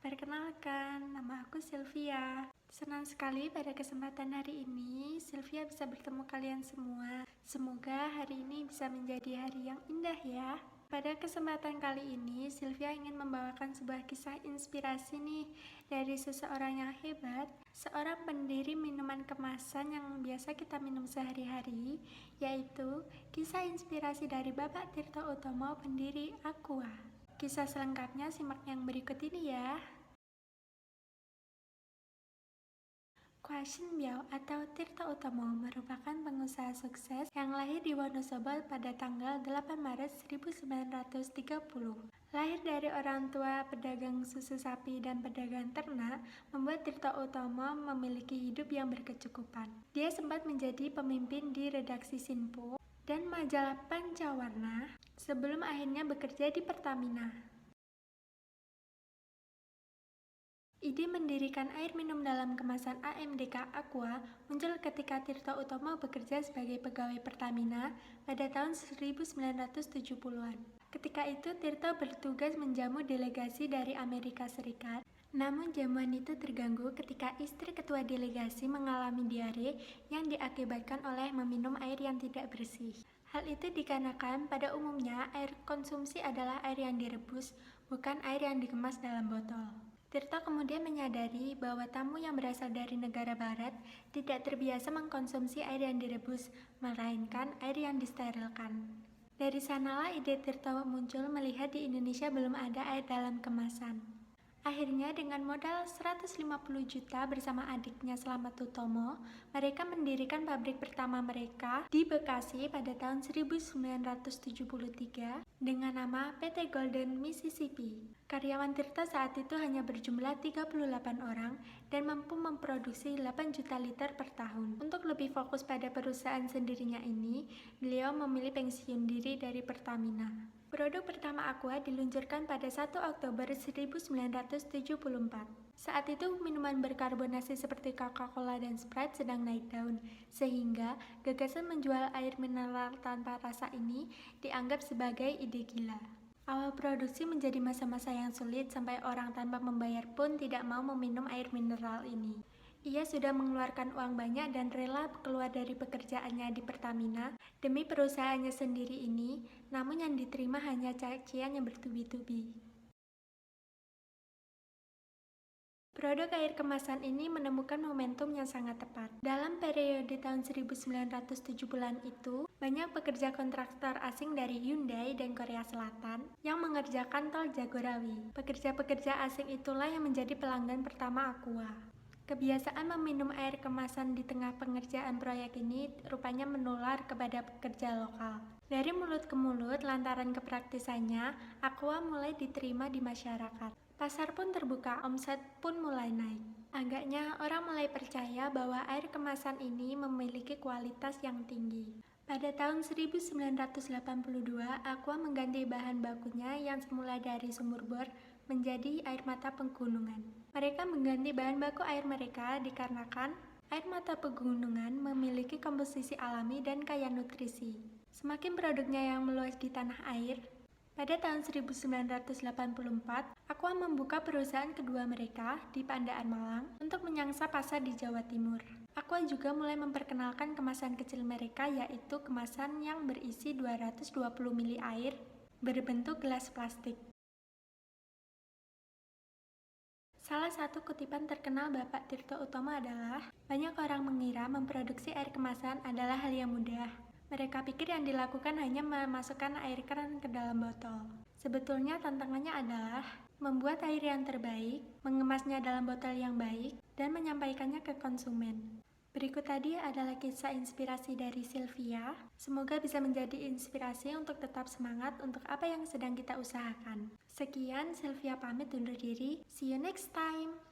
Perkenalkan, nama aku Sylvia. Senang sekali pada kesempatan hari ini Sylvia bisa bertemu kalian semua. Semoga hari ini bisa menjadi hari yang indah ya. Pada kesempatan kali ini Sylvia ingin membawakan sebuah kisah inspirasi nih dari seseorang yang hebat, seorang pendiri minuman kemasan yang biasa kita minum sehari-hari, yaitu kisah inspirasi dari Bapak Tirto Utomo, pendiri Aqua. Kisah selengkapnya simak yang berikut ini ya. Kwa Shin Biao atau Tirto Utomo merupakan pengusaha sukses yang lahir di Wonosobo pada tanggal 8 Maret 1930. Lahir dari orang tua pedagang susu sapi dan pedagang ternak, membuat Tirto Utomo memiliki hidup yang berkecukupan. Dia sempat menjadi pemimpin di redaksi Sinpo dan majalah Pancawarna sebelum akhirnya bekerja di Pertamina. Ide mendirikan air minum dalam kemasan AMDK Aqua muncul ketika Tirto Utomo bekerja sebagai pegawai Pertamina pada tahun 1970-an. Ketika itu Tirto bertugas menjamu delegasi dari Amerika Serikat. Namun jamuan itu terganggu ketika istri ketua delegasi mengalami diare yang diakibatkan oleh meminum air yang tidak bersih. Hal itu dikarenakan pada umumnya air konsumsi adalah air yang direbus, bukan air yang dikemas dalam botol. Tirto kemudian menyadari bahwa tamu yang berasal dari negara barat tidak terbiasa mengkonsumsi air yang direbus, melainkan air yang disterilkan. Dari sanalah ide Tirto muncul melihat di Indonesia belum ada air dalam kemasan. Akhirnya dengan modal 150 juta bersama adiknya Slamet Utomo, mereka mendirikan pabrik pertama mereka di Bekasi pada tahun 1973 dengan nama PT Golden Mississippi. Karyawan Tirto saat itu hanya berjumlah 38 orang dan mampu memproduksi 8 juta liter per tahun. Untuk lebih fokus pada perusahaan sendirinya ini, beliau memilih pensiun diri dari Pertamina. Produk pertama Aqua diluncurkan pada 1 Oktober 1974. Saat itu minuman berkarbonasi seperti Coca-Cola dan Sprite sedang naik daun, sehingga gagasan menjual air mineral tanpa rasa ini dianggap sebagai ide gila. Awal produksi menjadi masa-masa yang sulit sampai orang tanpa membayar pun tidak mau meminum air mineral ini. Ia sudah mengeluarkan uang banyak dan rela keluar dari pekerjaannya di Pertamina demi perusahaannya sendiri ini, namun yang diterima hanya cacian yang bertubi-tubi. Produk air kemasan ini menemukan momentum yang sangat tepat. Dalam periode tahun 1970-an itu, banyak pekerja kontraktor asing dari Hyundai dan Korea Selatan yang mengerjakan tol Jagorawi. Pekerja-pekerja asing itulah yang menjadi pelanggan pertama Aqua. Kebiasaan meminum air kemasan di tengah pengerjaan proyek ini rupanya menular kepada pekerja lokal. Dari mulut ke mulut, lantaran kepraktisannya, Aqua mulai diterima di masyarakat. Pasar pun terbuka, omset pun mulai naik. Agaknya orang mulai percaya bahwa air kemasan ini memiliki kualitas yang tinggi. Pada tahun 1982, Aqua mengganti bahan bakunya yang semula dari sumur bor menjadi air mata pegunungan. Mereka mengganti bahan baku air mereka dikarenakan air mata pegunungan memiliki komposisi alami dan kaya nutrisi. Semakin produknya yang meluas di tanah air, pada tahun 1984, Aqua membuka perusahaan kedua mereka di Pandaan Malang untuk menyangsa pasar di Jawa Timur. Aqua juga mulai memperkenalkan kemasan kecil mereka, yaitu kemasan yang berisi 220 ml air berbentuk gelas plastik. Salah satu kutipan terkenal Bapak Tirto Utomo adalah, banyak orang mengira memproduksi air kemasan adalah hal yang mudah. Mereka pikir yang dilakukan hanya memasukkan air keran ke dalam botol. Sebetulnya tantangannya adalah membuat air yang terbaik, mengemasnya dalam botol yang baik, dan menyampaikannya ke konsumen. Berikut tadi adalah kisah inspirasi dari Sylvia. Semoga bisa menjadi inspirasi untuk tetap semangat untuk apa yang sedang kita usahakan. Sekian, Sylvia pamit undur diri. See you next time.